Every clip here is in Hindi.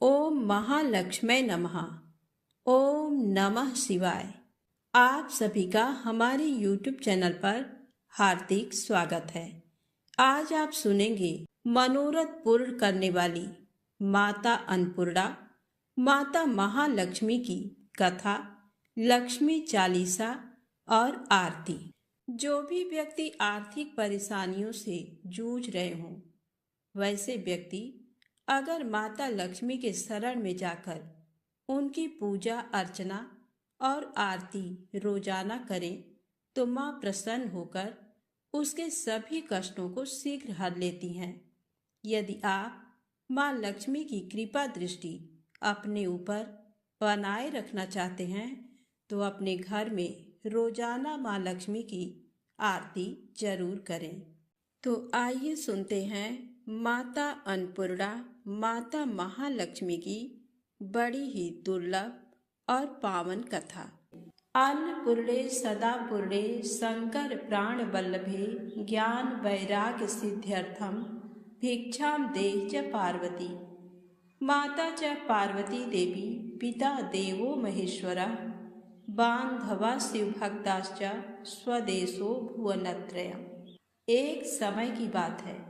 ओम महालक्ष्मी नमः। ओम नमः शिवाय। आप सभी का हमारे YouTube चैनल पर हार्दिक स्वागत है। आज आप सुनेंगे मनोरथ पूर्ण करने वाली माता अन्नपूर्णा, माता महालक्ष्मी की कथा, लक्ष्मी चालीसा और आरती। जो भी व्यक्ति आर्थिक परेशानियों से जूझ रहे हों, वैसे व्यक्ति अगर माता लक्ष्मी के शरण में जाकर उनकी पूजा अर्चना और आरती रोजाना करें तो माँ प्रसन्न होकर उसके सभी कष्टों को शीघ्र हर लेती हैं। यदि आप माँ लक्ष्मी की कृपा दृष्टि अपने ऊपर बनाए रखना चाहते हैं तो अपने घर में रोजाना माँ लक्ष्मी की आरती जरूर करें। तो आइए सुनते हैं माता अन्नपूर्णा, माता महालक्ष्मी की बड़ी ही दुर्लभ और पावन कथा। अन्नपूर्णे सदा पूर्णे शंकर प्राण वल्लभे ज्ञान वैराग्य सिद्ध्यर्थम भिक्षाम देहि च पार्वती। माता च पार्वती देवी पिता देवो महेश्वरः बान्धवा शिवभक्ताश्च स्वदेशो भुवनत्रयम्। एक समय की बात है।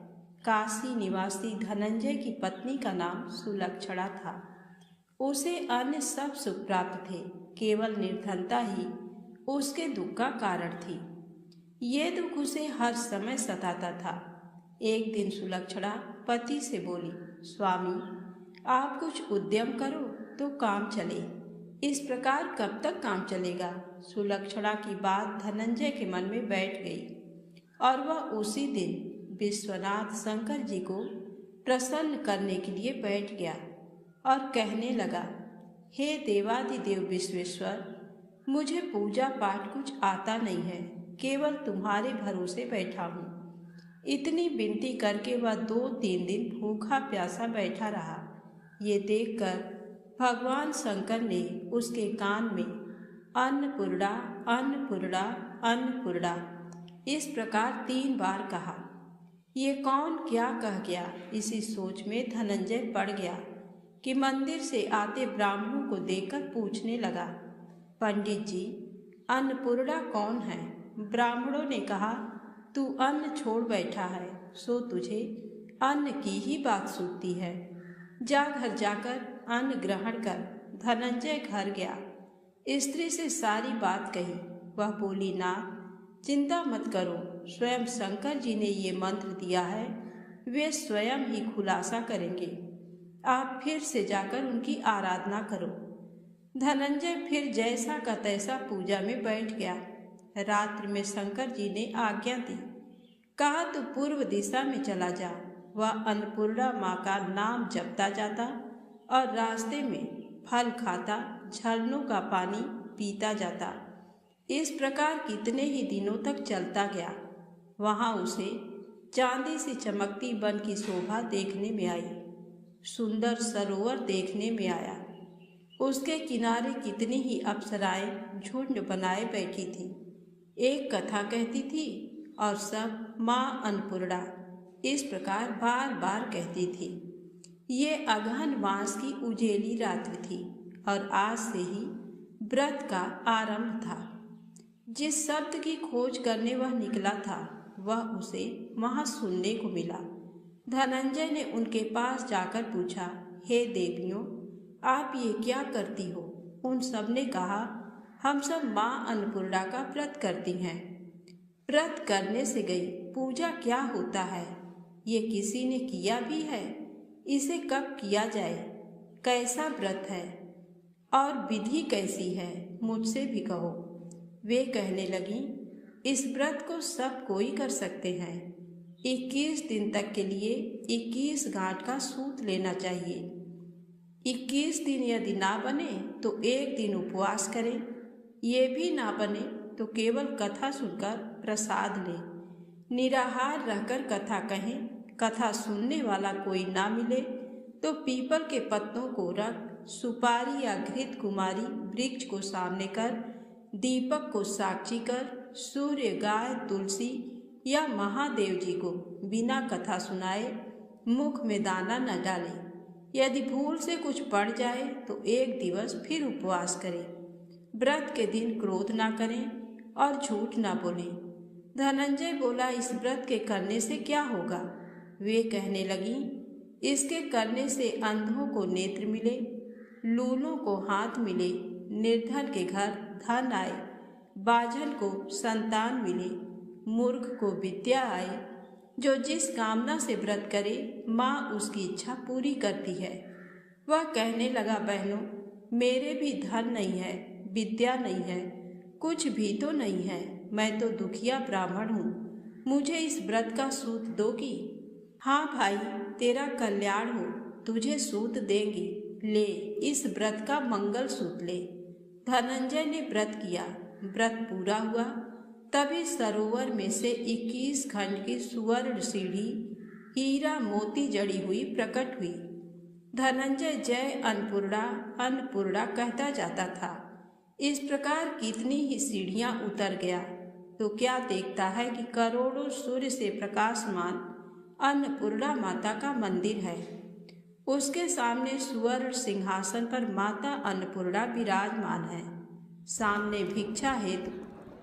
काशी निवासी धनंजय की पत्नी का नाम सुलक्षणा था। उसे अन्य सब सुख प्राप्त थे, केवल निर्धनता ही उसके दुख का कारण थी। ये दुख उसे हर समय सताता था। एक दिन सुलक्षणा पति से बोली, स्वामी, आप कुछ उद्यम करो तो काम चले। इस प्रकार कब तक काम चलेगा? सुलक्षणा की बात धनंजय के मन में बैठ गई और वह उसी दिन विश्वनाथ शंकर जी को प्रसन्न करने के लिए बैठ गया और कहने लगा, हे देवादिदेव विश्वेश्वर, मुझे पूजा पाठ कुछ आता नहीं है, केवल तुम्हारे भरोसे बैठा हूँ। इतनी विनती करके वह 2-3 दिन भूखा प्यासा बैठा रहा। ये देखकर भगवान शंकर ने उसके कान में अन्नपूर्णा अन्नपूर्णा अन्नपूर्णा इस प्रकार 3 बार कहा। ये कौन क्या कह गया? इसी सोच में धनंजय पड़ गया कि मंदिर से आते ब्राह्मणों को देखकर पूछने लगा, पंडित जी, अन्नपूर्णा कौन है? ब्राह्मणों ने कहा, तू अन्न छोड़ बैठा है, सो तुझे अन्न की ही बात सूझती है। जा घर जाकर अन्न ग्रहण कर। धनंजय घर गया, स्त्री से सारी बात कही। वह बोली, नाथ, चिंता मत करो, स्वयं शंकर जी ने ये मंत्र दिया है, वे स्वयं ही खुलासा करेंगे। आप फिर से जाकर उनकी आराधना करो। धनंजय फिर जैसा का तैसा पूजा में बैठ गया। रात्रि में शंकर जी ने आज्ञा दी, कहा तो पूर्व दिशा में चला जा। वह अन्नपूर्णा माँ का नाम जपता जाता और रास्ते में फल खाता, झरनों का पानी पीता जाता। इस प्रकार कितने ही दिनों तक चलता गया। वहाँ उसे चांदी से चमकती वन की शोभा देखने में आई। सुंदर सरोवर देखने में आया। उसके किनारे कितनी ही अप्सराएं झुंड बनाए बैठी थी। एक कथा कहती थी और सब माँ अन्नपूर्णा इस प्रकार बार बार कहती थी। ये अगहन मास की उजेली रात्रि थी और आज से ही व्रत का आरंभ था। जिस शब्द की खोज करने वह निकला था, वह उसे वहाँ सुनने को मिला। धनंजय ने उनके पास जाकर पूछा, हे देवियों, आप ये क्या करती हो? उन सब ने कहा, हम सब माँ अन्नपूर्णा का व्रत करती हैं। व्रत करने से गई, पूजा क्या होता है? ये किसी ने किया भी है? इसे कब किया जाए? कैसा व्रत है और विधि कैसी है? मुझसे भी कहो। वे कहने लगी, इस व्रत को सब कोई कर सकते हैं। 21 दिन तक के लिए 21 गांठ का सूत लेना चाहिए। 21 दिन यदि ना बने तो एक दिन उपवास करें। ये भी ना बने तो केवल कथा सुनकर प्रसाद लें। निराहार रहकर कथा कहें। कथा सुनने वाला कोई ना मिले तो पीपल के पत्तों को रख, सुपारी या घृत कुमारी वृक्ष को सामने कर, दीपक को साक्षी कर, सूर्य, गाय, तुलसी या महादेव जी को बिना कथा सुनाए मुख में दाना न डाले। यदि भूल से कुछ पड़ जाए तो 1 दिवस फिर उपवास करें। व्रत के दिन क्रोध ना करें और झूठ ना बोलें। धनंजय बोला, इस व्रत के करने से क्या होगा? वे कहने लगी, इसके करने से अंधों को नेत्र मिले, लूलों को हाथ मिले, निर्धन के घर धन आए, बाझल को संतान मिले, मूर्ख को विद्या आए। जो जिस कामना से व्रत करे माँ उसकी इच्छा पूरी करती है। वह कहने लगा, बहनों, मेरे भी धन नहीं है, विद्या नहीं है, कुछ भी तो नहीं है। मैं तो दुखिया ब्राह्मण हूँ, मुझे इस व्रत का सूत दोगी? हाँ भाई, तेरा कल्याण हो, तुझे सूत देंगी, ले इस व्रत का मंगल सूत ले। धनंजय ने व्रत किया। व्रत पूरा हुआ तभी सरोवर में से 21 खंड की सुवर्ण सीढ़ी हीरा मोती जड़ी हुई प्रकट हुई। धनंजय जय अन्नपूर्णा अन्नपूर्णा कहता जाता था। इस प्रकार कितनी ही सीढ़ियां उतर गया तो क्या देखता है कि करोड़ों सूर्य से प्रकाशमान अन्नपूर्णा माता का मंदिर है। उसके सामने सुवर्ण सिंहासन पर माता अन्नपूर्णा विराजमान है। सामने भिक्षा हेतु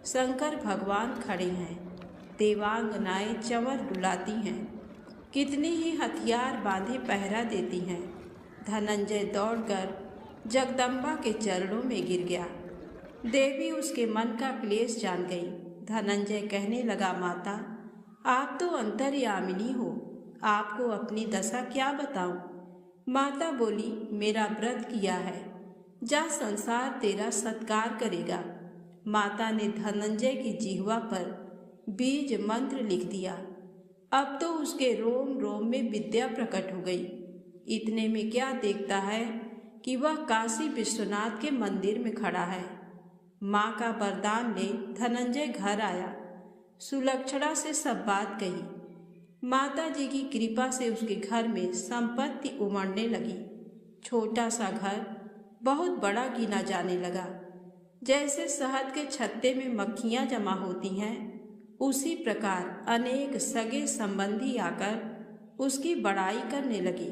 शंकर भगवान खड़े हैं। देवांगनाएं चंवर डुलाती हैं। कितनी ही हथियार बांधे पहरा देती हैं। धनंजय दौड़कर जगदम्बा के चरणों में गिर गया। देवी उसके मन का क्लेश जान गई। धनंजय कहने लगा, माता, आप तो अंतर्यामिनी हो, आपको अपनी दशा क्या बताऊं? माता बोली, मेरा व्रत किया है, जा संसार तेरा सत्कार करेगा। माता ने धनंजय की जिह्वा पर बीज मंत्र लिख दिया। अब तो उसके रोम रोम में विद्या प्रकट हो गई। इतने में क्या देखता है कि वह काशी विश्वनाथ के मंदिर में खड़ा है। माँ का वरदान ले धनंजय घर आया। सुलक्षणा से सब बात कही। माता जी की कृपा से उसके घर में संपत्ति उमड़ने लगी। छोटा सा घर बहुत बड़ा गिना जाने लगा। जैसे शहद के छत्ते में मक्खियाँ जमा होती हैं, उसी प्रकार अनेक सगे संबंधी आकर उसकी बड़ाई करने लगे।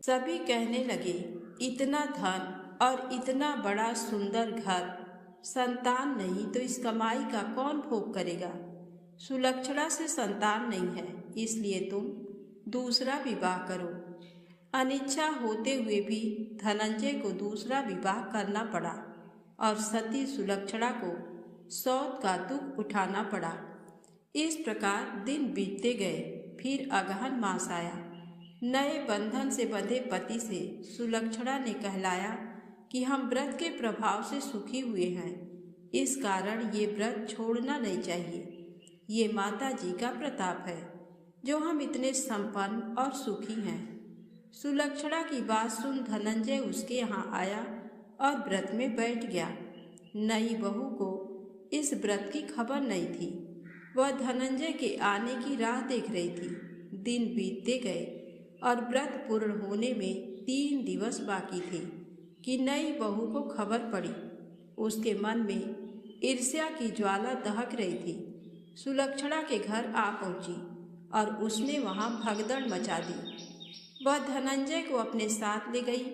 सभी कहने लगे, इतना धन और इतना बड़ा सुंदर घर, संतान नहीं तो इस कमाई का कौन भोग करेगा? सुलक्षणा से संतान नहीं है, इसलिए तुम दूसरा विवाह करो। अनिच्छा होते हुए भी धनंजय को दूसरा विवाह करना पड़ा और सती सुलक्षणा को सौत का दुख उठाना पड़ा। इस प्रकार दिन बीतते गए। फिर अगहन मास आया। नए बंधन से बंधे पति से सुलक्षणा ने कहलाया कि हम व्रत के प्रभाव से सुखी हुए हैं, इस कारण ये व्रत छोड़ना नहीं चाहिए। ये माता जी का प्रताप है जो हम इतने संपन्न और सुखी हैं। सुलक्षणा की बात सुन धनंजय उसके यहाँ आया और व्रत में बैठ गया। नई बहू को इस व्रत की खबर नहीं थी। वह धनंजय के आने की राह देख रही थी। दिन बीतते गए और व्रत पूर्ण होने में 3 दिवस बाकी थे कि नई बहू को खबर पड़ी। उसके मन में ईर्ष्या की ज्वाला दहक रही थी। सुलक्षणा के घर आ पहुंची और उसने वहां भगदड़ मचा दी। वह धनंजय को अपने साथ ले गई।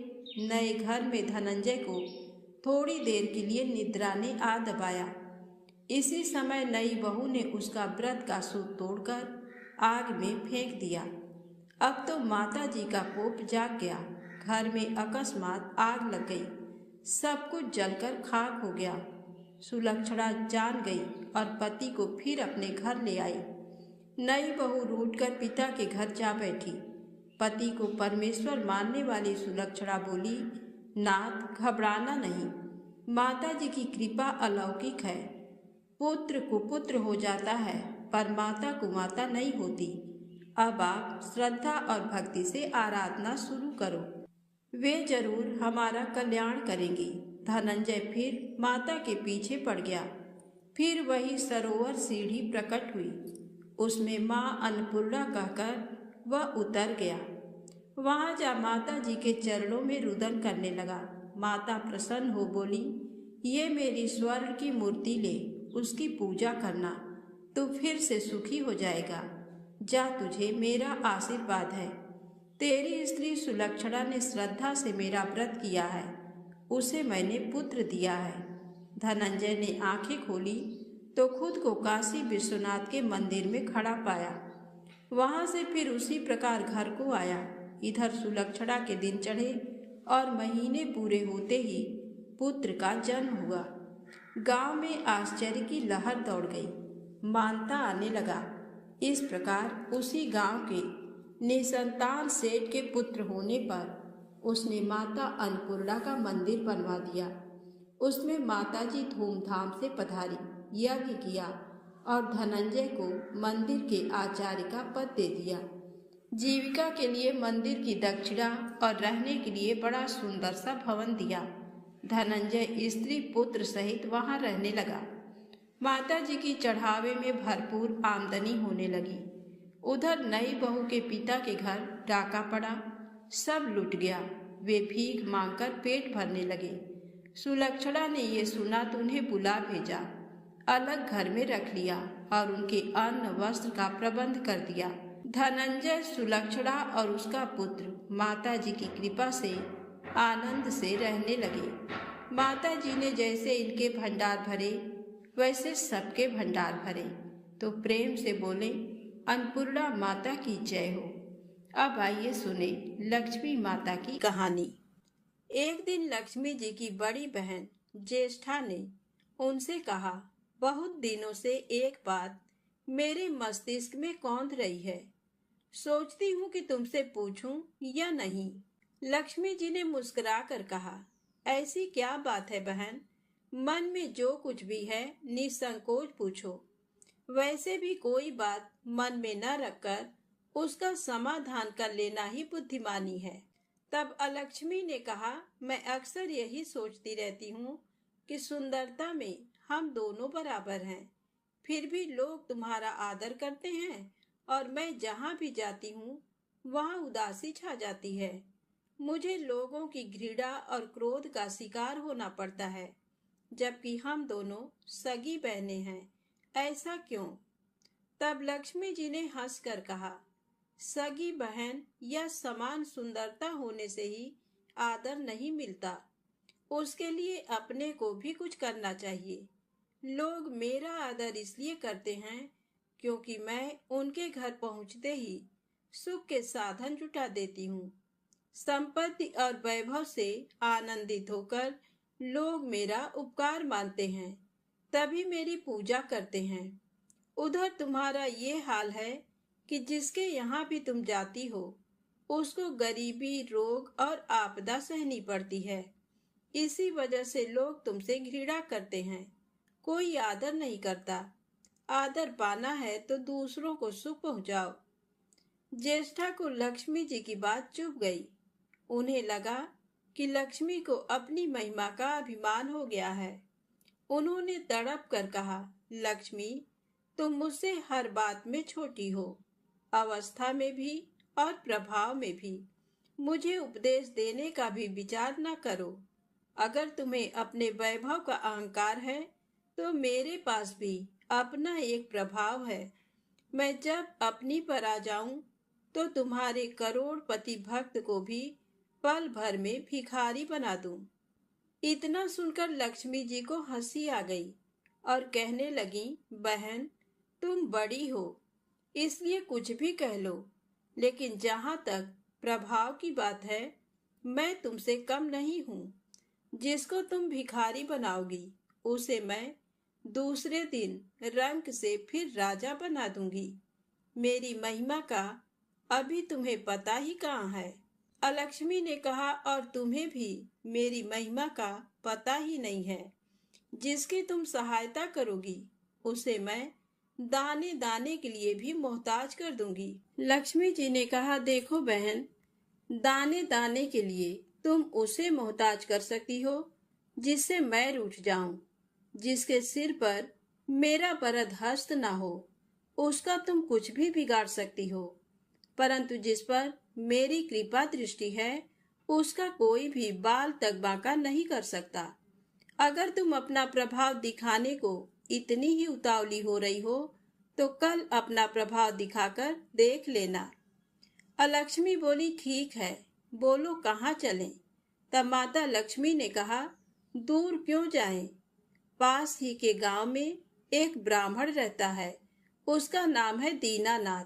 नए घर में धनंजय को थोड़ी देर के लिए निद्रा ने आ दबाया। इसी समय नई बहू ने उसका व्रत का सूत तोड़कर आग में फेंक दिया। अब तो माता जी का कोप जाग गया। घर में अकस्मात आग लग गई। सब कुछ जलकर खाक हो गया। सुलक्षणा जान गई और पति को फिर अपने घर ले आई। नई बहू रूठकर पिता के घर जा बैठी। पति को परमेश्वर मानने वाली सुलक्षणा बोली, नाथ, घबराना नहीं, माता जी की कृपा अलौकिक है। पुत्र कुपुत्र हो जाता है पर माता कुमाता नहीं होती। अब आप श्रद्धा और भक्ति से आराधना शुरू करो, वे जरूर हमारा कल्याण करेंगी। धनंजय फिर माता के पीछे पड़ गया। फिर वही सरोवर सीढ़ी प्रकट हुई। उसमें माँ अन्नपूर्णा कहकर वह उतर गया। वहां जा माता जी के चरणों में रुदन करने लगा। माता प्रसन्न हो बोली, ये मेरी स्वर्ण की मूर्ति ले, उसकी पूजा करना, तू फिर से सुखी हो जाएगा। जा, तुझे मेरा आशीर्वाद है। तेरी स्त्री सुलक्षणा ने श्रद्धा से मेरा व्रत किया है, उसे मैंने पुत्र दिया है। धनंजय ने आंखें खोली तो खुद को काशी विश्वनाथ के मंदिर में खड़ा पाया। वहां से फिर उसी प्रकार घर को आया। इधर सुलक्षणा के दिन चढ़े और महीने पूरे होते ही पुत्र का जन्म हुआ। गांव में आश्चर्य की लहर दौड़ गई, मानता आने लगा। इस प्रकार उसी गांव के निसंतान सेठ के पुत्र होने पर उसने माता अन्नपूर्णा का मंदिर बनवा दिया। उसमें माताजी धूमधाम से पधारी, यज्ञ किया और धनंजय को मंदिर के आचार्य का पद दे दिया। जीविका के लिए मंदिर की दक्षिणा और रहने के लिए बड़ा सुंदर सा भवन दिया। धनंजय स्त्री पुत्र सहित वहां रहने लगा। माताजी की चढ़ावे में भरपूर आमदनी होने लगी। उधर नई बहू के पिता के घर डाका पड़ा, सब लुट गया। वे भीख मांगकर पेट भरने लगे। सुलक्षणा ने ये सुना तो उन्हें बुला भेजा, अलग घर में रख लिया और उनके अन्न वस्त्र का प्रबंध कर दिया। धनंजय, सुलक्षणा और उसका पुत्र माताजी की कृपा से आनंद से रहने लगे। माताजी ने जैसे इनके भंडार भरे वैसे सबके भंडार भरे तो प्रेम से बोले, अन्नपूर्णा माता की जय हो। अब आइए सुने लक्ष्मी माता की कहानी। एक दिन लक्ष्मी जी की बड़ी बहन ज्येष्ठा ने उनसे कहा, बहुत दिनों से एक बात मेरे मस्तिष्क में कौंध रही है, सोचती हूँ कि तुमसे पूछूं या नहीं। लक्ष्मी जी ने मुस्कुरा कर कहा, ऐसी क्या बात है बहन, मन में जो कुछ भी है निसंकोच पूछो। वैसे भी कोई बात मन में न रखकर उसका समाधान कर लेना ही बुद्धिमानी है। तब अलक्ष्मी ने कहा, मैं अक्सर यही सोचती रहती हूँ कि सुंदरता में हम दोनों बराबर हैं, फिर भी लोग तुम्हारा आदर करते हैं और मैं जहाँ भी जाती हूँ वहाँ उदासी छा जाती है। मुझे लोगों की घृणा और क्रोध का शिकार होना पड़ता है, जबकि हम दोनों सगी बहनें हैं। ऐसा क्यों? तब लक्ष्मी जी ने हंसकर कहा, सगी बहन या समान सुंदरता होने से ही आदर नहीं मिलता, उसके लिए अपने को भी कुछ करना चाहिए। लोग मेरा आदर इसलिए करते हैं क्योंकि मैं उनके घर पहुंचते ही सुख के साधन जुटा देती हूँ। संपत्ति और वैभव से आनंदित होकर लोग मेरा उपकार मानते हैं, तभी मेरी पूजा करते हैं। उधर तुम्हारा ये हाल है कि जिसके यहाँ भी तुम जाती हो उसको गरीबी, रोग और आपदा सहनी पड़ती है। इसी वजह से लोग तुमसे घृणा करते हैं, कोई आदर नहीं करता। आदर पाना है तो दूसरों को सुख पहुंचाओ। ज्येष्ठा को लक्ष्मी जी की बात चुभ गई। उन्हें लगा कि लक्ष्मी को अपनी महिमा का अभिमान हो गया है। उन्होंने तड़प कर कहा, लक्ष्मी, तुम मुझसे हर बात में छोटी हो, अवस्था में भी और प्रभाव में भी। मुझे उपदेश देने का भी विचार न करो। अगर तुम्हें अपने वैभव का अहंकार है तो मेरे पास भी अपना एक प्रभाव है। मैं जब अपनी पर आ जाऊं तो तुम्हारे करोड़पति भक्त को भी पल भर में भिखारी बना दूं। इतना सुनकर लक्ष्मी जी को हंसी आ गई और कहने लगी, बहन, तुम बड़ी हो इसलिए कुछ भी कह लो, लेकिन जहां तक प्रभाव की बात है मैं तुमसे कम नहीं हूँ। जिसको तुम भिखारी बनाओगी उसे मैं दूसरे दिन रंक से फिर राजा बना दूंगी। मेरी महिमा का अभी तुम्हें पता ही कहाँ है। अलक्ष्मी ने कहा, और तुम्हें भी मेरी महिमा का पता ही नहीं है। जिसकी तुम सहायता करोगी उसे मैं दाने दाने के लिए भी मोहताज कर दूंगी। लक्ष्मी जी ने कहा, देखो बहन, दाने दाने के लिए तुम उसे मोहताज कर सकती हो जिससे मैं रूठ जाऊं, जिसके सिर पर मेरा वरद हस्त ना हो, उसका तुम कुछ भी बिगाड़ सकती हो। परंतु जिस पर मेरी कृपा दृष्टि है उसका कोई भी बाल तक बांका नहीं कर सकता। अगर तुम अपना प्रभाव दिखाने को इतनी ही उतावली हो रही हो तो कल अपना प्रभाव दिखाकर देख लेना। अलक्ष्मी बोली, ठीक है, बोलो कहाँ चलें। तब माता लक्ष्मी ने कहा, दूर क्यों जाएं? पास ही के गांव में एक ब्राह्मण रहता है, उसका नाम है दीनानाथ।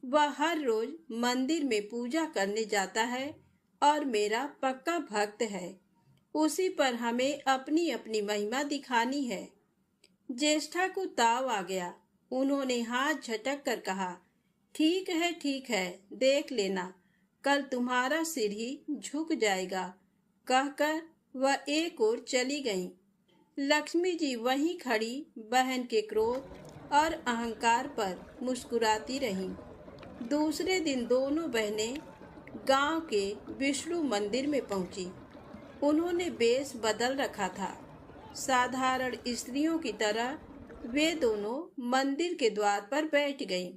वह हर रोज मंदिर में पूजा करने जाता है और मेरा पक्का भक्त है। उसी पर हमें अपनी अपनी महिमा दिखानी है। ज्येष्ठा को ताव आ गया। उन्होंने हाथ झटक कर कहा, ठीक है, देख लेना, कल तुम्हारा सिर ही झुक जाएगा। कहकर वह एक ओर चली गईं। लक्ष्मी जी वहीं खड़ी बहन के क्रोध और अहंकार पर मुस्कुराती रहीं। दूसरे दिन दोनों बहनें गांव के विष्णु मंदिर में पहुंची। उन्होंने वेश बदल रखा था। साधारण स्त्रियों की तरह वे दोनों मंदिर के द्वार पर बैठ गईं।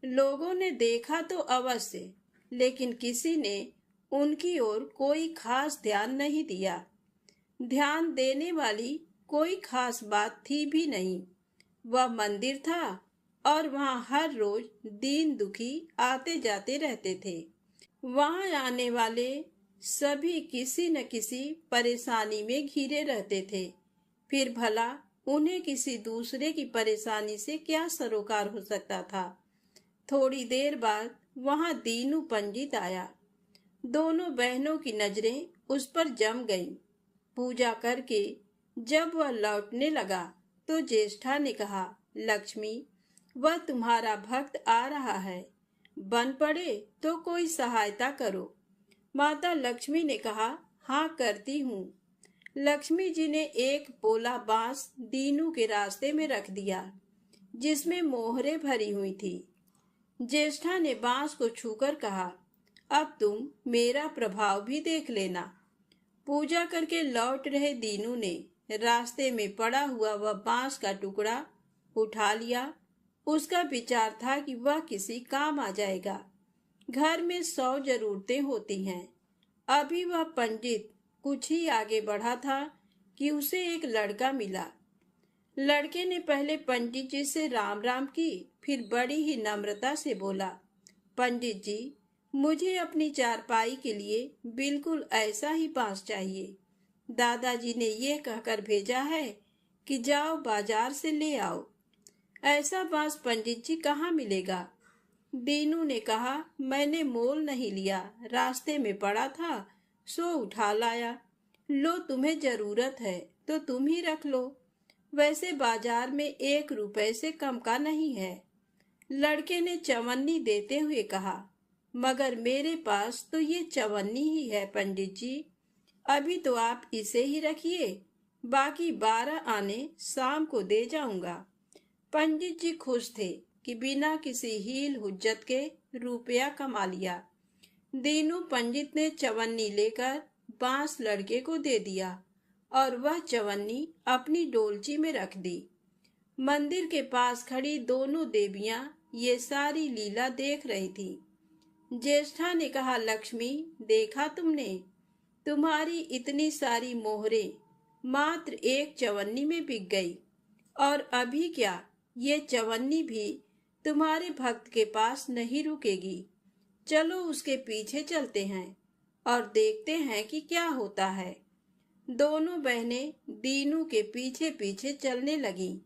लोगों ने देखा तो अवश्य, लेकिन किसी ने उनकी ओर कोई खास ध्यान नहीं दिया। ध्यान देने वाली कोई खास बात थी भी नहीं। वह मंदिर था और वहां हर रोज दीन दुखी आते जाते रहते थे। वहां आने वाले सभी किसी न किसी परेशानी में घिरे रहते थे। फिर भला उन्हें किसी दूसरे की परेशानी से क्या सरोकार हो सकता था। थोड़ी देर बाद वहां दीनू पंडित आया। दोनों बहनों की नजरें उस पर जम गईं। पूजा करके जब वह लौटने लगा तो ज्येष्ठा ने कहा, लक्ष्मी, वह तुम्हारा भक्त आ रहा है, बन पड़े तो कोई सहायता करो। माता लक्ष्मी ने कहा, हाँ करती हूँ। लक्ष्मी जी ने एक पोला बांस दीनू के रास्ते में रख दिया, जिसमें मोहरे भरी हुई थी। ज्येष्ठा ने बांस को छूकर कहा, अब तुम मेरा प्रभाव भी देख लेना। पूजा करके लौट रहे दीनू ने रास्ते में पड़ा हुआ वह बांस का टुकड़ा उठा लिया। उसका विचार था कि वह किसी काम आ जाएगा। घर में 100 जरूरतें होती हैं। अभी वह पंडित कुछ ही आगे बढ़ा था कि उसे एक लड़का मिला। लड़के ने पहले पंडित जी से राम राम की, फिर बड़ी ही नम्रता से बोला, पंडित जी, मुझे अपनी चारपाई के लिए बिल्कुल ऐसा ही बांस चाहिए। दादाजी ने ये कहकर भेजा है कि जाओ बाजार से ले आओ। ऐसा बांस पंडित जी कहाँ मिलेगा? दीनू ने कहा, मैंने मोल नहीं लिया, रास्ते में पड़ा था सो उठा लाया। लो, तुम्हें जरूरत है तो तुम ही रख लो, वैसे बाजार में 1 रुपए से कम का नहीं है। लड़के ने चवन्नी देते हुए कहा, मगर मेरे पास तो ये चवन्नी ही है पंडित जी, अभी तो आप इसे ही रखिए, बाकी 12 आने शाम को दे जाऊंगा। पंडित जी खुश थे कि बिना किसी हील हुज्जत के रुपया कमा लिया। दीनू पंडित ने चवन्नी लेकर बांस लड़के को दे दिया और वह चवन्नी अपनी डोलची में रख दी। मंदिर के पास खड़ी दोनों देवियां ये सारी लीला देख रही थी। ज्येष्ठा ने कहा, लक्ष्मी, देखा तुमने, तुम्हारी इतनी सारी मोहरे मात्र एक चवन्नी में बिक गई, और अभी क्या, ये चवन्नी भी तुम्हारे भक्त के पास नहीं रुकेगी। चलो उसके पीछे चलते हैं और देखते हैं कि क्या होता है। दोनों बहनें दीनू के पीछे पीछे चलने लगीं।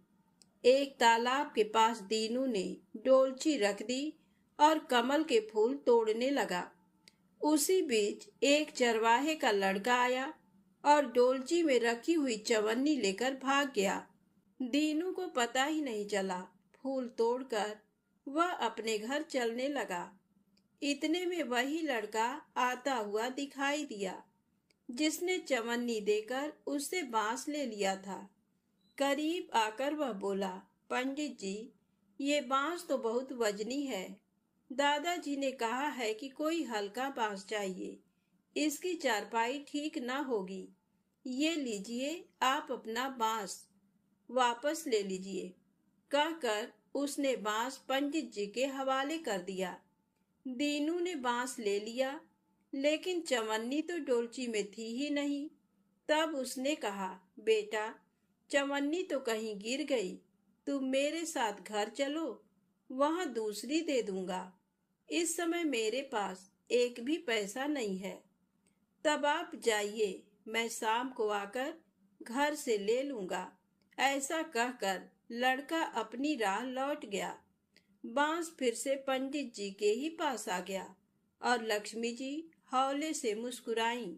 एक तालाब के पास दीनू ने डोलची रख दी और कमल के फूल तोड़ने लगा। उसी बीच एक चरवाहे का लड़का आया और डोलची में रखी हुई चवन्नी लेकर भाग गया। दीनू को पता ही नहीं चला। फूल तोड़कर वह अपने घर चलने लगा। इतने में वही लड़का आता हुआ दिखाई दिया जिसने चवन्नी देकर उससे बांस ले लिया था। करीब आकर वह बोला, पंडित जी, ये बांस तो बहुत वजनी है। दादाजी ने कहा है कि कोई हल्का बांस चाहिए, इसकी चारपाई ठीक ना होगी। ये लीजिए, आप अपना बांस वापस ले लीजिए। कहकर उसने बांस पंडित जी के हवाले कर दिया। दीनू ने बांस ले लिया, लेकिन चवन्नी तो डोलची में थी ही नहीं। तब उसने कहा, बेटा, चवन्नी तो कहीं गिर गई, तुम मेरे साथ घर चलो, वहां दूसरी दे दूंगा। इस समय मेरे पास एक भी पैसा नहीं है। तब आप जाइए, मैं शाम को आकर घर से ले लूंगा। ऐसा कहकर लड़का अपनी राह लौट गया। बांस फिर से पंडित जी के ही पास आ गया और लक्ष्मी जी हौले से मुस्कुराईं।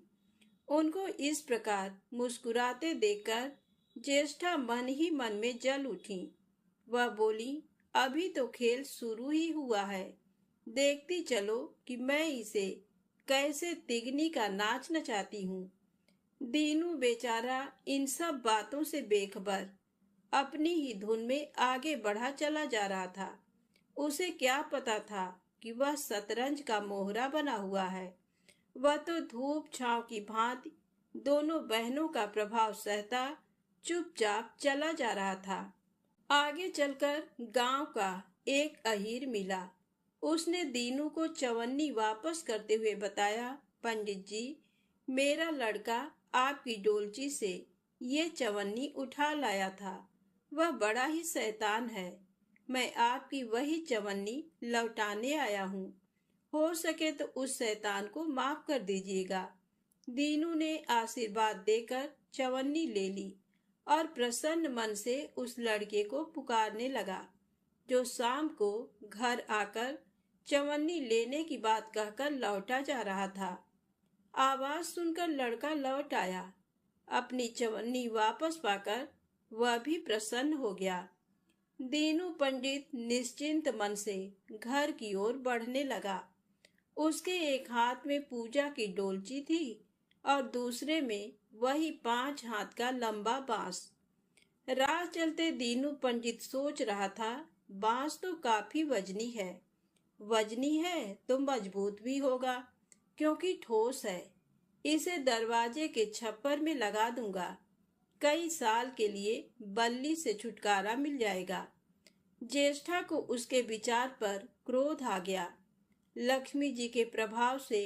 उनको इस प्रकार मुस्कुराते देखकर ज्येष्ठा मन ही मन में जल उठी। वह बोली, अभी तो खेल शुरू ही हुआ है, देखती चलो कि मैं इसे कैसे तिगनी का नाच नचाती हूँ। दीनू बेचारा इन सब बातों से बेखबर अपनी ही धुन में आगे बढ़ा चला जा रहा था। उसे क्या पता था कि वह शतरंज का मोहरा बना हुआ है। वह तो धूप छांव की भांति दोनों बहनों का प्रभाव सहता चुपचाप चला जा रहा था। आगे चलकर गांव का एक अहीर मिला। उसने दीनू को चवन्नी वापस करते हुए बताया, पंडित जी, मेरा लड़का आपकी डोलची से ये चवन्नी उठा लाया था। वह बड़ा ही शैतान है। मैं आपकी वही चवन्नी लौटाने आया हूँ। हो सके तो उस शैतान को माफ कर दीजिएगा। दीनू ने आशीर्वाद देकर चवन्नी ले ली और प्रसन्न मन से उस लड़के को पुकारने लगा, जो शाम को घर आकर चवन्नी लेने की बात कहकर लौटा जा रहा था। आवाज सुनकर लड़का लौट आया। अपनी चवन्नी वापस पाकर वह भी प्रसन्न हो गया। दीनू पंडित निश्चिंत मन से घर की ओर बढ़ने लगा। उसके एक हाथ में पूजा की डोलची थी और दूसरे में वही 5 हाथ का लंबा बांस। राह चलते दीनू पंडित सोच रहा था, बांस तो काफी वजनी है तो मजबूत भी होगा, क्योंकि ठोस है। इसे दरवाजे के छप्पर में लगा दूंगा। कई साल के लिए बल्ली से छुटकारा मिल जाएगा। ज्येष्ठा को उसके विचार पर क्रोध आ गया। लक्ष्मी जी के प्रभाव से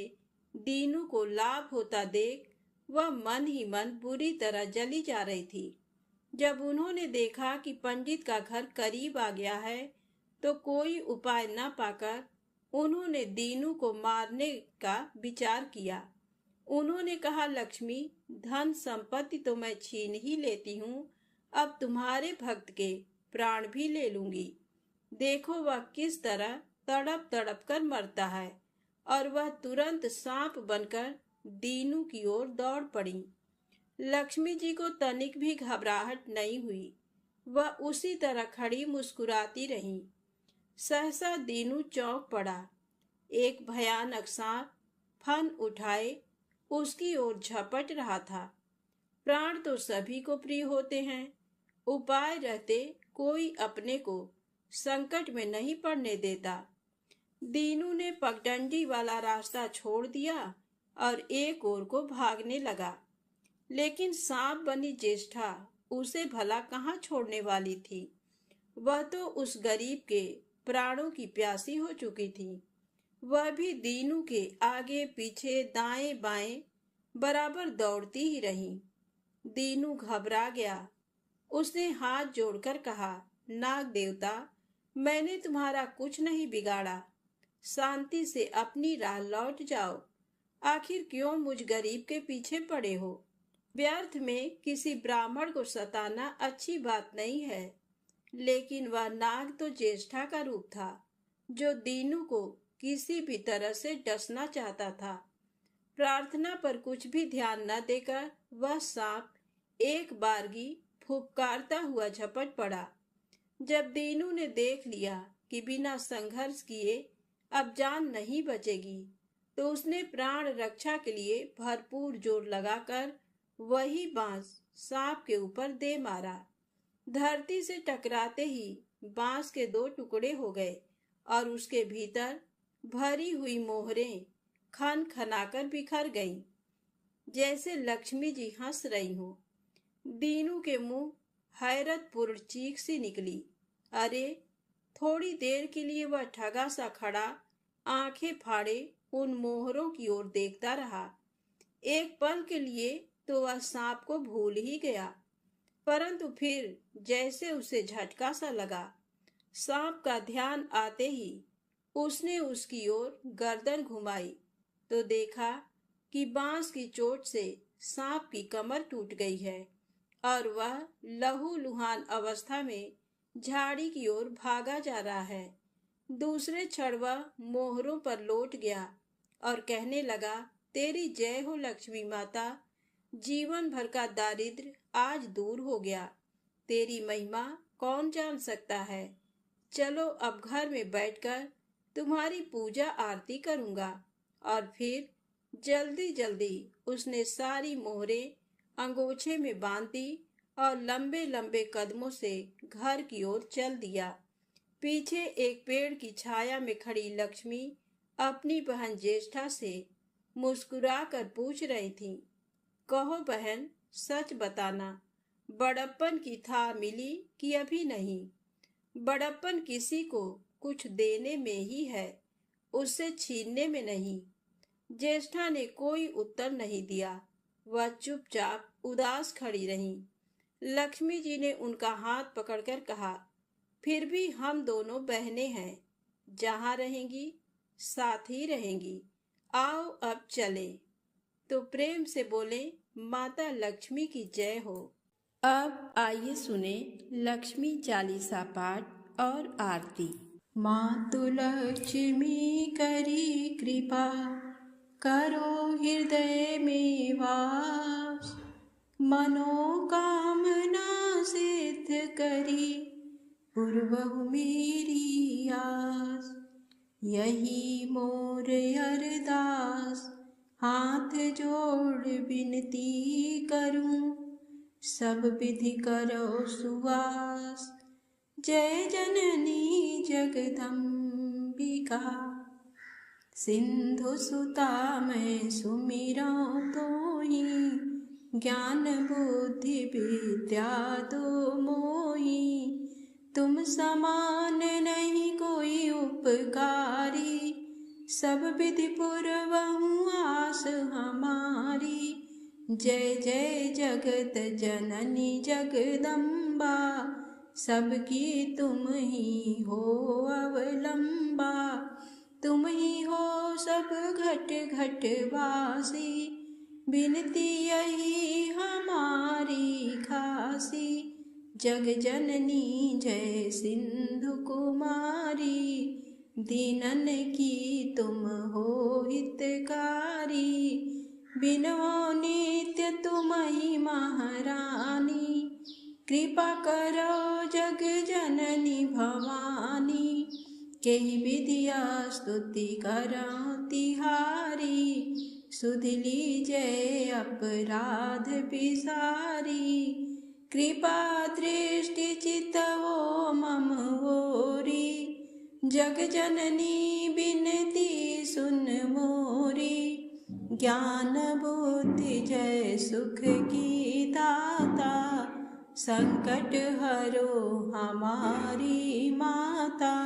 दीनू को लाभ होता देख वह मन ही मन बुरी तरह जली जा रही थी। जब उन्होंने देखा कि पंडित का घर करीब आ गया है, तो कोई उपाय न पाकर उन्होंने दीनू को मारने का विचार किया। उन्होंने कहा, लक्ष्मी, धन संपत्ति तो मैं छीन ही लेती हूँ, अब तुम्हारे भक्त के प्राण भी ले लूंगी। देखो वह किस तरह तड़प तड़प कर मरता है। और वह तुरंत सांप बनकर दीनू की ओर दौड़ पड़ी। लक्ष्मी जी को तनिक भी घबराहट नहीं हुई। वह उसी तरह खड़ी मुस्कुराती रही। सहसा दीनू चौंक पड़ा। एक भयानक सांप फन उठाए उसकी ओर झपट रहा था। प्राण तो सभी को प्रिय होते हैं, उपाय रहते कोई अपने को संकट में नहीं पड़ने देता। दीनू ने पगडंडी वाला रास्ता छोड़ दिया और एक ओर को भागने लगा। लेकिन सांप बनी ज्येष्ठा उसे भला कहाँ छोड़ने वाली थी। वह तो उस गरीब के प्राणों की प्यासी हो चुकी थी। वह भी दीनू के आगे पीछे दाएं बाएं बराबर दौड़ती ही रही। दीनू घबरा गया। उसने हाथ जोड़कर कहा, नाग देवता, मैंने तुम्हारा कुछ नहीं बिगाड़ा। शांति से अपनी राह लौट जाओ। आखिर क्यों मुझ गरीब के पीछे पड़े हो। व्यर्थ में किसी ब्राह्मण को सताना अच्छी बात नहीं है। लेकिन वह नाग तो ज्येष्ठा का रूप था, जो दीनू को किसी भी तरह से डसना चाहता था। प्रार्थना पर कुछ भी ध्यान न देकर वह सांप एक बारगी फुफकारता हुआ झपट पड़ा। जब दीनू ने देख लिया कि बिना संघर्ष किए अब जान नहीं बचेगी, तो उसने प्राण रक्षा के लिए भरपूर जोर लगाकर वही बांस सांप के ऊपर दे मारा। धरती से टकराते ही बांस के 2 टुकड़े हो गए और उसके भीतर भरी हुई मोहरें खन खनाकर बिखर गईं, जैसे लक्ष्मी जी हंस रही हो। दीनू के मुंह हैरतपूर्ण चीख सी निकली। अरे! थोड़ी देर के लिए वह ठगा सा खड़ा आंखें फाड़े उन मोहरों की ओर देखता रहा। एक पल के लिए तो वह सांप को भूल ही गया, परंतु फिर जैसे उसे झटका सा लगा। सांप का ध्यान आते ही उसने उसकी ओर गर्दन घुमाई तो देखा कि बांस की चोट से सांप की कमर टूट गई है और वह लहूलुहान अवस्था में झाड़ी की ओर भागा जा रहा है। दूसरे क्षण वह मोहरों पर लौट गया और कहने लगा, तेरी जय हो लक्ष्मी माता। जीवन भर का दारिद्र्य आज दूर हो गया। तेरी महिमा कौन जान सकता है। चलो अब घर में बैठकर तुम्हारी पूजा आरती करूंगा। और फिर जल्दी जल्दी उसने सारी मोहरें अंगोछे में बांध दी और लंबे लंबे कदमों से घर की ओर चल दिया। पीछे एक पेड़ की छाया में खड़ी लक्ष्मी अपनी बहन ज्येष्ठा से मुस्कुरा कर पूछ रही थी, कहो बहन, सच बताना, बड़प्पन की था मिली कि अभी नहीं। बड़प्पन किसी को कुछ देने में ही है, उससे छीनने में नहीं। ज्येष्ठा ने कोई उत्तर नहीं दिया। वह चुपचाप उदास खड़ी रही। लक्ष्मी जी ने उनका हाथ पकड़कर कहा, फिर भी हम दोनों बहनें हैं, जहां रहेंगी साथ ही रहेंगी। आओ अब चले। तो प्रेम से बोले, माता लक्ष्मी की जय हो। अब आइए सुने लक्ष्मी चालीसा पाठ और आरती। मातु लक्ष्मी करी कृपा, करो हृदय में वास। मनोकामना सिद्ध करी, पूर्वहु मेरी आस। यही मोर अरदास, हाथ जोड़ विनती करूं, सब विधि करो सुवास। जय जननी जगदम्बिका, सिंधु सुता मैं सुमिरऊं तोहि। ज्ञान बुद्धि विद्या दो मोहि, तुम समान नहीं कोई उपकारी। सब विधि पूर्वहु आस हमारी। जय जय जगत जननी जगदम्बा, सबकी तुम ही हो अवलंबा। तुम ही हो सब घट घट वासी, विनती यही हमारी खासी। जग जननी जय सिंधु कुमारी, दीनन की तुम हो हितकारी। बिनो नित्य तुम ही महारानी, कृपा करो जग जननी भवानी। केहि विधिया स्तुति करौ तिहारी, सुध लीजय अपराध बिसारी। कृपा दृष्टि चितवो मम ओरी, जग जननी बिनती सुन मोरी। ज्ञान बुद्धि जय सुख की दाता, संकट हरो हमारी माता।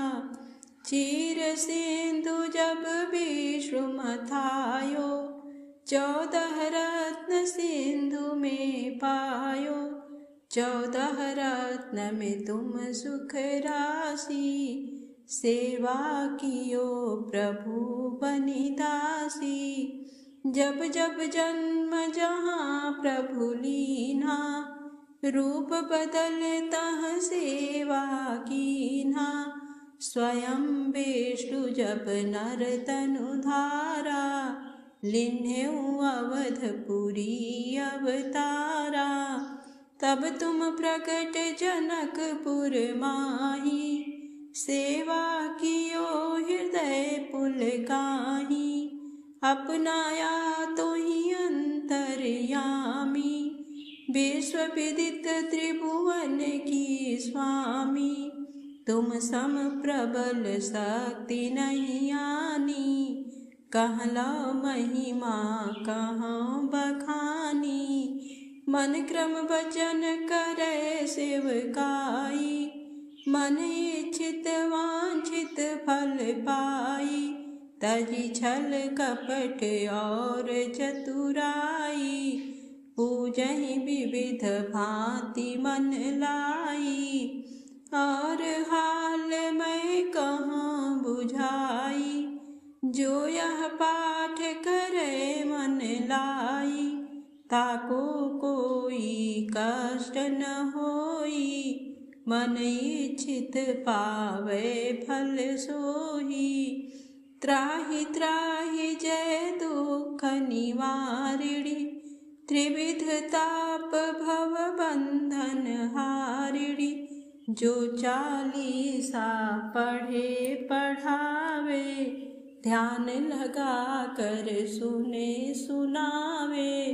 चीर सिंधु जब विष्णु मथायो, 14 रत्न सिंधु में पायो। 14 रत्न में तुम सुख राशि, सेवा कियो प्रभु बनि दासी। जब जब जन्म जहाँ प्रभु लीना, रूप बदल तह सेवा कीन्हा। स्वयं विष्णु जब नर तनु धारा, लिन्हेउ अवधपुरी अवतारा। तब तुम प्रकट जनकपुर माही, सेवा कियो हृदय पुलकाही। अपनाया तो ही अंतर्यामी, विश्व विदित त्रिभुवन की स्वामी। तुम सम प्रबल शक्ति नहीं आनी, कहला महिमा कहाँ बखानी। मन क्रम वचन करे सेवकाई, मन इच्छित वांछित फल पाई। तजी छल कपट और चतुराई, पूजहि विविध भांति मन लाई। और हाल मैं कहाँ बुझाई। जो यह पाठ करे मन लाई, ताको कोई कष्ट न होई। मन इच्छित पावे फल सोही। त्राहि त्राहि जय दुख निवारिणी, त्रिविध ताप भव बंधन हारिणी। जो चालीसा पढ़े पढ़ावे, ध्यान लगा कर सुने सुनावे।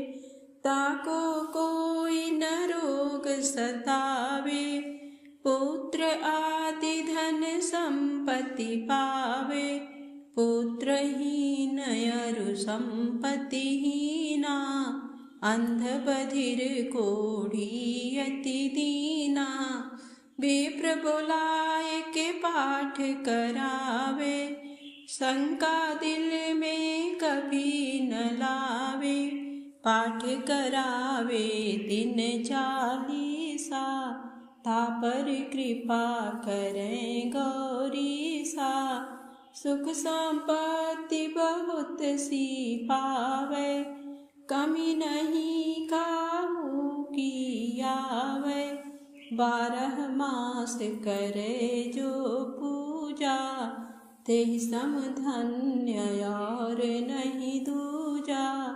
ताको कोई न रोग सतावे, पुत्र आदि धन संपत्ति पावे। पुत्रहीन अरु संपत्तिहीना, अंध बधिर कोढ़ी अति दीना। विप्र बुलाए के पाठ करावे, शंका दिल में कभी न लावे। पाठ करावे दिन चालीसा, तापर कृपा करें गौरीसा। सुख संपत्ति बहुत सी पावे, कमी नहीं काहू की आवे। 12 मास करे जो पूजा, तेहि सम धन्य और नहीं दूजा।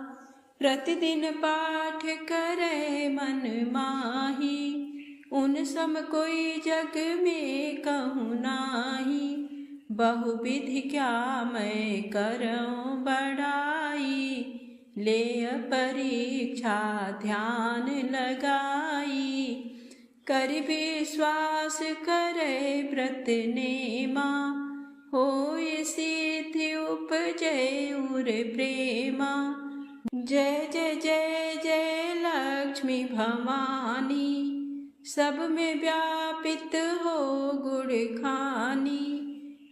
प्रतिदिन पाठ करे मन माही, उन सम कोई जग में कहूँ नाही। बहुविधि क्या मैं करऊं बड़ाई, ले परीक्षा ध्यान लगाई। कर विश्वास करे व्रत नेमा, होय सिद्धि उपजय उर प्रेमा। जय जय जय जय लक्ष्मी भवानी, सब में व्यापित हो गुण खानी।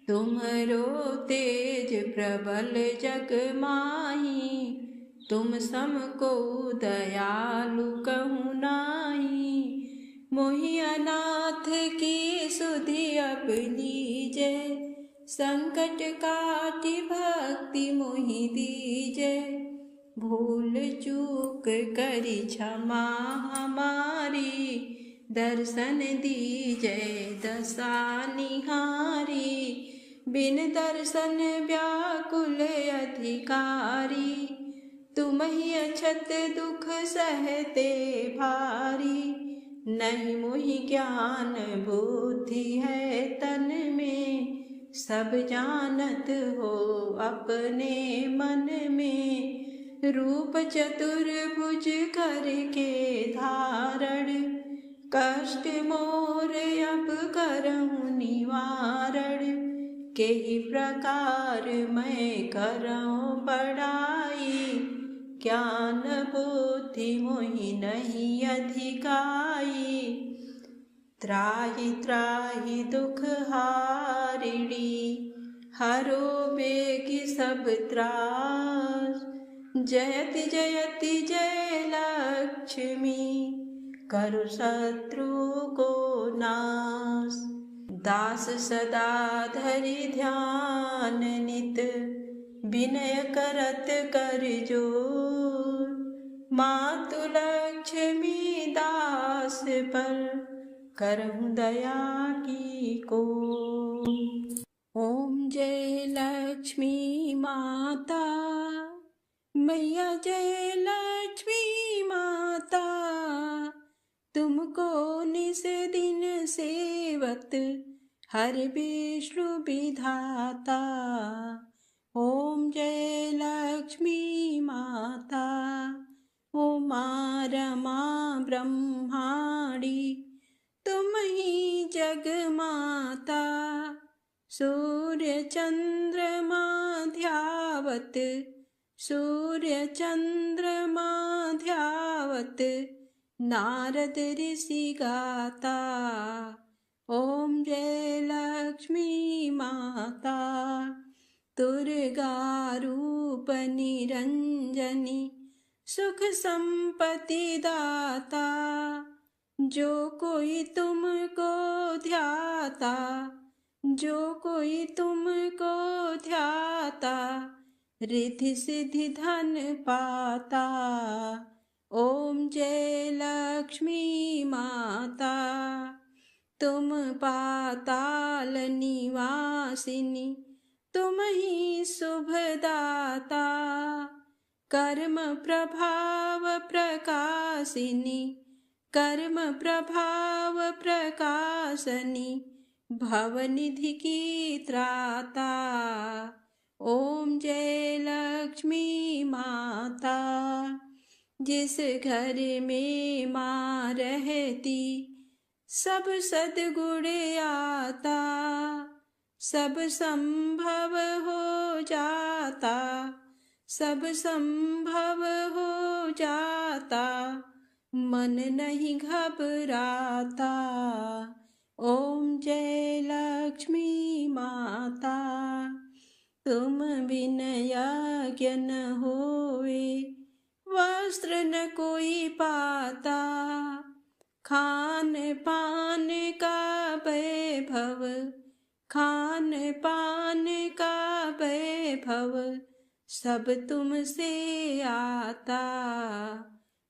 तुम्हरो तेज प्रबल जग माही, तुम सम को दयालु कहूँ नाही। मोहि अनाथ की सुधि अब लीजे, संकट काटि भक्ति मोहि दीजे। भूल चूक करी क्षमा हमारी, दर्शन दीजे दशा निहारी। बिन दर्शन व्याकुल अधिकारी, तुम ही अछत दुख सहते भारी। नहीं मोहि ज्ञान बुद्धि है तन में, सब जानत हो अपने मन में। रूप चतुर्भुज करके धारण, कष्ट मोर अब करऊं निवारण। केहि प्रकार मैं करऊं बड़ाई, ज्ञान बुद्धि मोहि नहीं अधिकाई। त्राहि त्राहि दुख हारिणी, हरो बेगी सब त्रास। जयति जयति जय लक्ष्मी, करु शत्रु को नाश। दास सदा धरि ध्यान नित, विनय करत कर जोर। मातु लक्ष्मी दास पर, करहूँ दया की को। ओम जय लक्ष्मी माता, मैया जय लक्ष्मी माता। तुमको निस दिन सेवत, हर विष्णु विधाता। ओम जय लक्ष्मी माता, उमा रमा ब्रह्माणी। तुम ही जग माता, सूर्य चंद्रमा ध्यावत। सूर्य चंद्रमा ध्यावत, नारद ऋषि गाता। ओम जय लक्ष्मी माता, दुर्गा रूप निरंजनी। सुख संपत्ति दाता, जो कोई तुमको ध्याता। जो कोई तुमको ध्याता रिद्धि सिद्धि धन पाता। ओम जय लक्ष्मी माता। तुम पाताल निवासिनी तुम ही शुभदाता। कर्म प्रभाव प्रकाशिनी कर्म प्रभाव प्रकाशनी भवनिधि की त्राता। ओम जय लक्ष्मी माता। जिस घर में माँ रहती सब सद्गुण आता। सब संभव हो जाता सब संभव हो जाता। मन नहीं घबराता। ओम जय लक्ष्मी माता। तुम बिन यज्ञ न होवे वस्त्र न कोई पाता। खान पान का वैभव खान पान का वैभव सब तुमसे आता।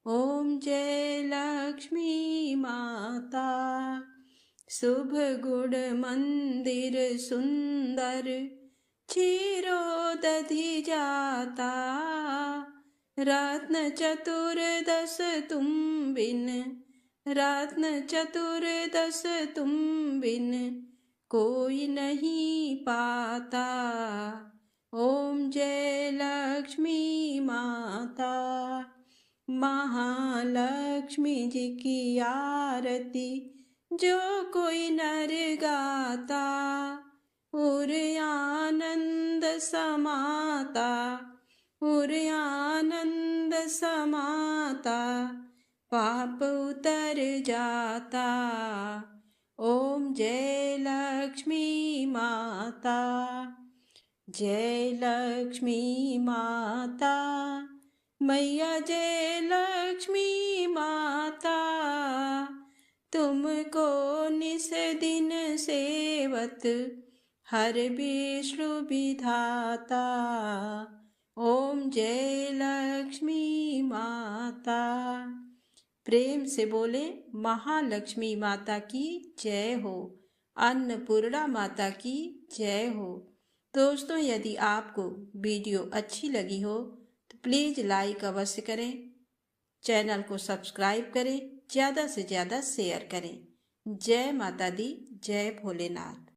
ओम जय लक्ष्मी माता। शुभ गुण मंदिर सुंदर क्षीरोदधि जाता। रत्न चतुर्दश तुम बिन रत्न चतुर्दश तुम बिन कोई नहीं पाता। ओम जय लक्ष्मी माता। महालक्ष्मी जी की आरती जो कोई नर गाता। उर आनंद समाता उर आनंद समाता। पाप उतर जाता। ओम जय लक्ष्मी माता। जय लक्ष्मी माता। मैया जय लक्ष्मी माता। तुमको निस दिन सेवत हर विष्णु विधाता। ओम जय लक्ष्मी माता। प्रेम से बोले महालक्ष्मी माता की जय हो। अन्नपूर्णा माता की जय हो। दोस्तों, यदि आपको वीडियो अच्छी लगी हो तो प्लीज़ लाइक अवश्य करें, चैनल को सब्सक्राइब करें, ज़्यादा से ज़्यादा शेयर करें। जय माता दी, जय भोलेनाथ।